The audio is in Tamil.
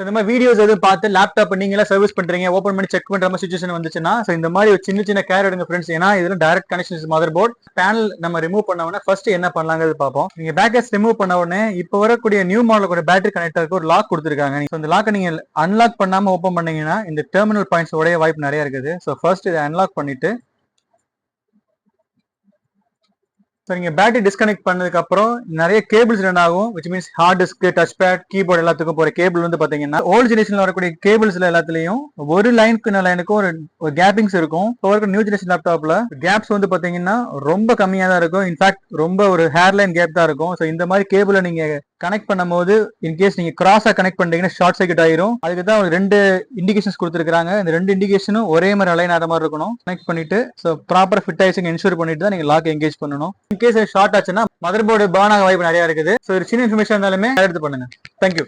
இந்த மாதிரி வீடியோஸ் எதுவும் பார்த்து லேப்டாப் நீங்களே சர்வீஸ் பண்றீங்க, ஓப்பன் பண்ணி செக் பண்ற மாதிரி சுச்சுவேஷன் வந்துச்சுன்னா இந்த மாதிரி ஒரு சின்ன சின்ன கேர் எடுங்க ஃப்ரெண்ட்ஸ். ஏன்னா இதுல direct connection mother board panel நம்ம ரிமூவ் பண்ண உடனே ஃபர்ஸ்ட் என்ன பண்ணலாங்கிறது பார்ப்போம். நீங்க பேக்கேஜ் ரிமூவ் பண்ண உடனே இப்போ வரக்கூடிய நியூ மாடல் கூட பேட்டரி கனெக்டருக்கு ஒரு லாக் கொடுத்துருக்காங்க. இந்த லாக்கை நீங்க அன்லாக் பண்ணாம ஓப்பன் பண்ணீங்கன்னா இந்த டெர்மினல் பாயிண்ட்ஸ் உடைய வாய்ப்பு நிறைய இருக்குது. ஸோ ஃபர்ஸ்ட் இதை அன்லாக் பண்ணிட்டு நீங்க பேட்டரி டிஸ்கனெக்ட் பண்ணதுக்கு அப்புறம் நிறைய கேபிள்ஸ் ரன் ஆகும். Which means hard disk, touch pad, keyboard எல்லாத்துக்கும் போற கேபிள் வந்து பாத்தீங்கன்னா ஓல்டு ஜெனரேஷன்ல வரக்கூடிய கேபிள்ஸ்ல எல்லாத்துலயும் ஒரு லைனுக்கு லைனுக்கும் ஒரு கேப்பிங்ஸ் இருக்கும். இப்போ நியூ ஜெனரேஷன் லேப்டாப்ல கேப்ஸ் வந்து பாத்தீங்கன்னா ரொம்ப கம்மியா தான் இருக்கும். இன்ஃபேக்ட் ரொம்ப ஒரு ஹேர்லைன் கேப் தான் இருக்கும். ஸோ இந்த மாதிரி கேபிளை நீங்க கனெக்ட் பண்ணும் போது இன்கேஸ் நீங்க கிராஸா கனெக்ட் பண்ணீங்கன்னா ஷார்ட் சர்க்யூட் ஆயிரும். அதுக்கு தான் ரெண்டு இண்டிகேஷன்ஸ் கொடுத்துருக்காங்க. இந்த ரெண்டு இண்டிகேஷனும் ஒரே மாதிரி அலைன் ஆகிற மாதிரி இருக்கணும். கனெக்ட் பண்ணிட்டு ஸோ ப்ராப்பர் ஃபிட் ஆயிடுச்சு என்ஷூர் பண்ணிட்டு தான் நீங்க லாக் எங்கேஜ் பண்ணணும். இன்கேஸ் ஷார்ட் ஆச்சுன்னா மதர் போர்டு பர்ன் ஆக வாய்ப்பு நிறைய இருக்குது. ஸோ ஒரு சின்ன இன்ஃபர்மேஷன் இருந்தாலுமே எடுத்து பண்ணுங்க. தேங்க்யூ.